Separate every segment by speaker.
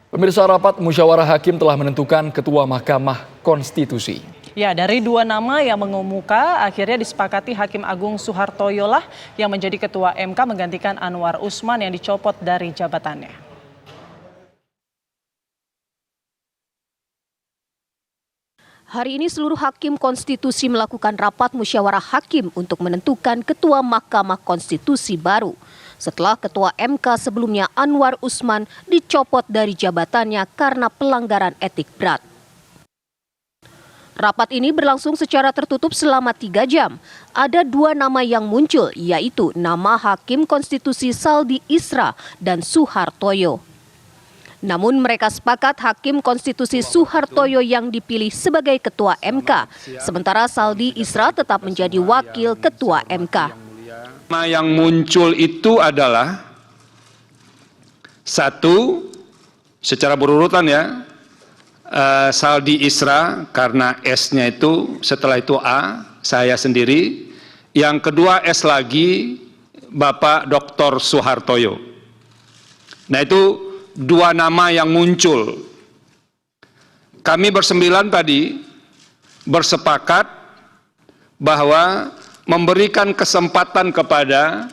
Speaker 1: Pemirsa, rapat musyawarah hakim telah menentukan Ketua Mahkamah Konstitusi.
Speaker 2: Ya, dari dua nama yang mengemuka, akhirnya disepakati Hakim Agung Soehartoyo lah yang menjadi Ketua MK menggantikan Anwar Usman yang dicopot dari jabatannya.
Speaker 3: Hari ini seluruh Hakim Konstitusi melakukan rapat musyawarah hakim untuk menentukan Ketua Mahkamah Konstitusi baru. Setelah Ketua MK sebelumnya Anwar Usman dicopot dari jabatannya karena pelanggaran etik berat. Rapat ini berlangsung secara tertutup selama 3 jam. Ada dua nama yang muncul, yaitu nama Hakim Konstitusi Saldi Isra dan Soehartoyo. Namun mereka sepakat Hakim Konstitusi Soehartoyo yang dipilih sebagai Ketua MK, sementara Saldi Isra tetap menjadi Wakil Ketua MK.
Speaker 4: Nama yang muncul itu adalah satu, secara berurutan ya, Saldi Isra karena S-nya itu setelah itu A, saya sendiri. Yang kedua S lagi Bapak Dr. Soehartoyo. Nah itu dua nama yang muncul. Kami bersembilan tadi bersepakat bahwa memberikan kesempatan kepada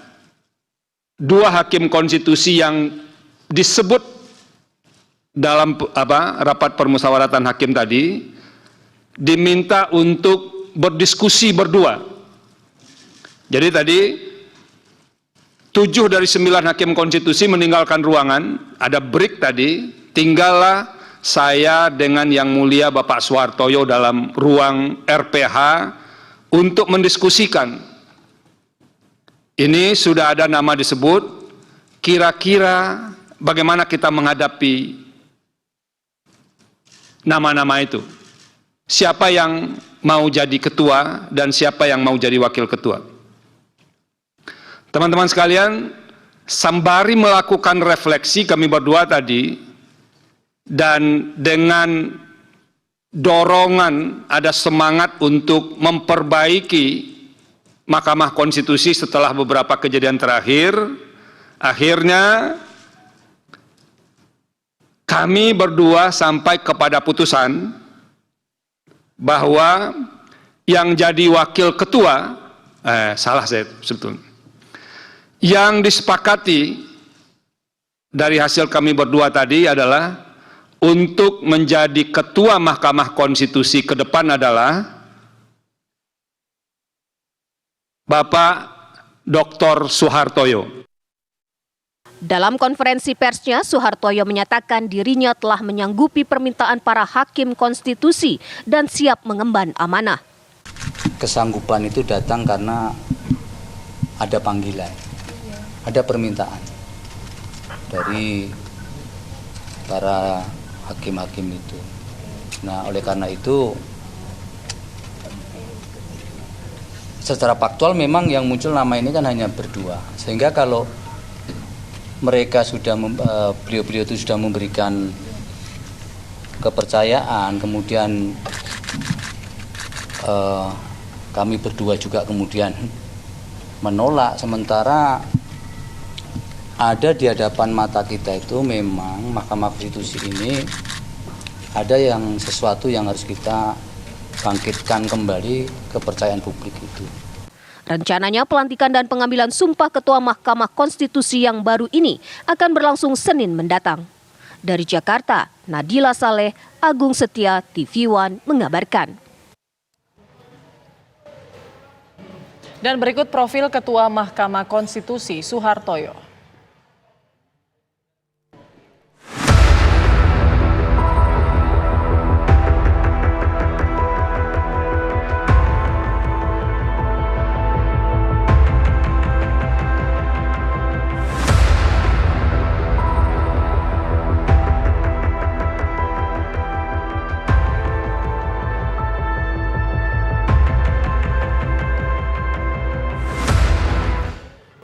Speaker 4: dua hakim konstitusi yang disebut dalam rapat permusyawaratan hakim tadi, diminta untuk berdiskusi berdua. Jadi tadi 7 dari 9 hakim konstitusi meninggalkan ruangan, ada break tadi, tinggallah saya dengan Yang Mulia Bapak Soehartoyo dalam ruang RPH untuk mendiskusikan. Ini sudah ada nama disebut, kira-kira bagaimana kita menghadapi nama-nama itu. Siapa yang mau jadi ketua dan siapa yang mau jadi wakil ketua. Teman-teman sekalian, sembari melakukan refleksi kami berdua tadi, dan dengan dorongan ada semangat untuk memperbaiki Mahkamah Konstitusi setelah beberapa kejadian terakhir, akhirnya kami berdua sampai kepada putusan bahwa yang jadi wakil ketua, salah saya sebetulnya, yang disepakati dari hasil kami berdua tadi adalah untuk menjadi Ketua Mahkamah Konstitusi ke depan adalah Bapak Dr. Soehartoyo.
Speaker 3: Dalam konferensi persnya, Soehartoyo menyatakan dirinya telah menyanggupi permintaan para hakim konstitusi dan siap mengemban amanah.
Speaker 5: Kesanggupan itu datang karena ada panggilan, ada permintaan dari para hakim-hakim itu. Nah, oleh karena itu, secara faktual memang yang muncul nama ini kan hanya berdua. Sehingga kalau mereka sudah, beliau-beliau itu sudah memberikan kepercayaan, kemudian kami berdua juga kemudian menolak, sementara ada di hadapan mata kita itu memang Mahkamah Konstitusi ini ada yang sesuatu yang harus kita bangkitkan kembali kepercayaan publik itu.
Speaker 3: Rencananya pelantikan dan pengambilan sumpah Ketua Mahkamah Konstitusi yang baru ini akan berlangsung Senin mendatang. Dari Jakarta, Nadila Saleh, Agung Setia, TV One mengabarkan.
Speaker 2: Dan berikut profil Ketua Mahkamah Konstitusi Soehartoyo.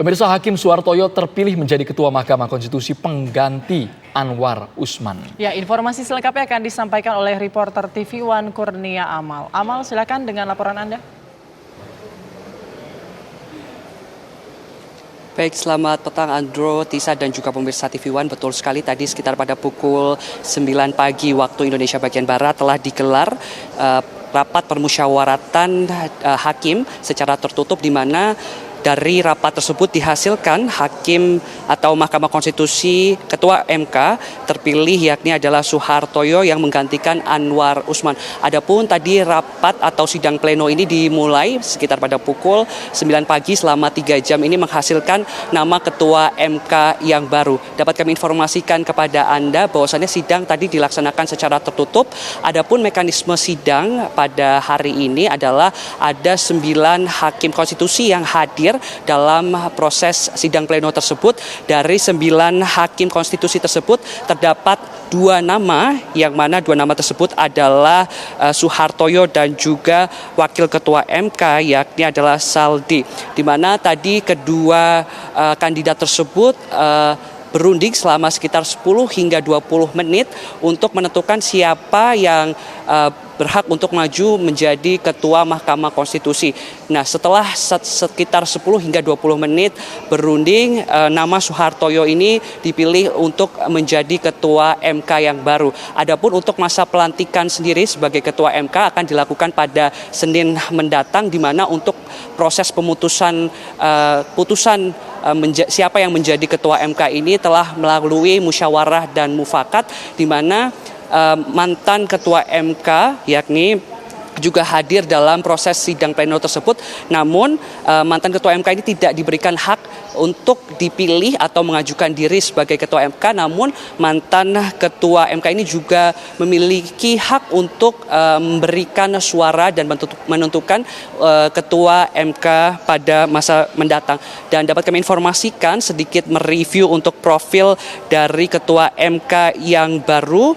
Speaker 1: Pemirsa, Hakim Soehartoyo terpilih menjadi Ketua Mahkamah Konstitusi pengganti Anwar Usman.
Speaker 2: Ya, informasi selengkapnya akan disampaikan oleh reporter TV One Kurnia Amal. Amal, silakan dengan laporan Anda.
Speaker 6: Baik, selamat petang Andro, Tisa dan juga pemirsa TV One. Betul sekali tadi sekitar pada pukul 9 pagi waktu Indonesia bagian Barat telah digelar rapat permusyawaratan hakim secara tertutup, di mana dari rapat tersebut dihasilkan hakim atau Mahkamah Konstitusi Ketua MK terpilih yakni adalah Suhartoyo yang menggantikan Anwar Usman. Adapun tadi rapat atau sidang pleno ini dimulai sekitar pada pukul 9 pagi selama 3 jam ini menghasilkan nama Ketua MK yang baru. Dapat kami informasikan kepada Anda bahwasannya sidang tadi dilaksanakan secara tertutup. Adapun mekanisme sidang pada hari ini adalah ada 9 hakim konstitusi yang hadir dalam proses sidang pleno tersebut. Dari 9 hakim konstitusi tersebut terdapat 2 nama, yang mana 2 nama tersebut adalah Suhartoyo dan juga Wakil Ketua MK yakni adalah Saldi, di mana tadi kedua kandidat tersebut berunding selama sekitar 10 hingga 20 menit untuk menentukan siapa yang berhak untuk maju menjadi Ketua Mahkamah Konstitusi. Nah, setelah sekitar 10 hingga 20 menit berunding, nama Suhartoyo ini dipilih untuk menjadi Ketua MK yang baru. Adapun untuk masa pelantikan sendiri sebagai Ketua MK akan dilakukan pada Senin mendatang, di mana untuk proses pemutusan siapa yang menjadi Ketua MK ini telah melalui musyawarah dan mufakat, di mana mantan Ketua MK yakni juga hadir dalam proses sidang pleno tersebut. Namun mantan Ketua MK ini tidak diberikan hak untuk dipilih atau mengajukan diri sebagai Ketua MK, namun mantan Ketua MK ini juga memiliki hak untuk memberikan suara dan menentukan Ketua MK pada masa mendatang. Dan dapat kami informasikan sedikit mereview untuk profil dari Ketua MK yang baru,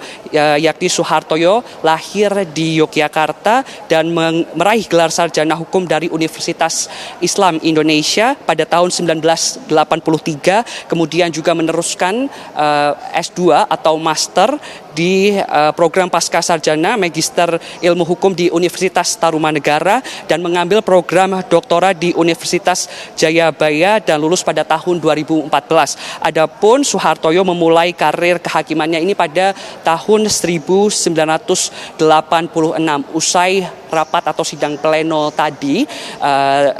Speaker 6: yakni Suhartoyo, lahir di Yogyakarta dan meraih gelar sarjana hukum dari Universitas Islam Indonesia pada tahun 1983, kemudian juga meneruskan S2 atau master di program pasca sarjana Magister Ilmu Hukum di Universitas Tarumanegara dan mengambil program doktora di Universitas Jayabaya dan lulus pada tahun 2014. Adapun Suhartoyo memulai karir kehakimannya ini pada tahun 1986. Usai rapat atau sidang pleno tadi,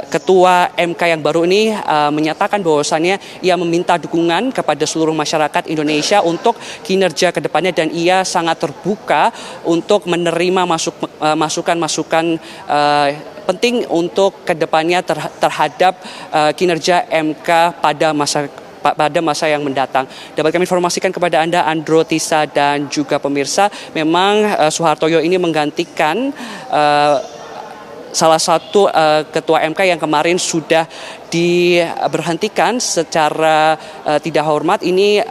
Speaker 6: Ketua MK yang baru ini menyatakan bahwasannya ia meminta dukungan kepada seluruh masyarakat Indonesia untuk kinerja ke depannya, dan ia sangat terbuka untuk menerima masukan-masukan penting untuk kedepannya terhadap kinerja MK pada masa yang mendatang. Dapat kami informasikan kepada Anda, Andro, Tisa, dan juga pemirsa, memang Suhartoyo ini menggantikan salah satu Ketua MK yang kemarin sudah diberhentikan secara tidak hormat. Ini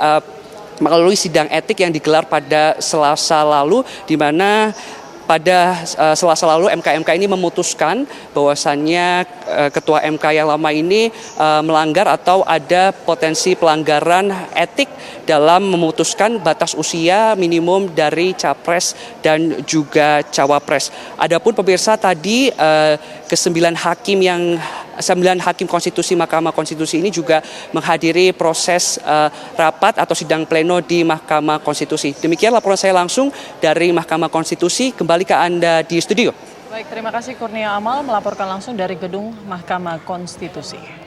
Speaker 6: melalui sidang etik yang digelar pada Selasa lalu, di mana pada Selasa lalu MK ini memutuskan bahwasannya Ketua MK yang lama ini melanggar atau ada potensi pelanggaran etik dalam memutuskan batas usia minimum dari capres dan juga cawapres. Adapun pemirsa, tadi ke-9 hakim konstitusi Mahkamah Konstitusi ini juga menghadiri proses rapat atau sidang pleno di Mahkamah Konstitusi. Demikian laporan saya langsung dari Mahkamah Konstitusi. Kembali ke Anda di studio.
Speaker 2: Baik, terima kasih Kurnia Amal melaporkan langsung dari gedung Mahkamah Konstitusi.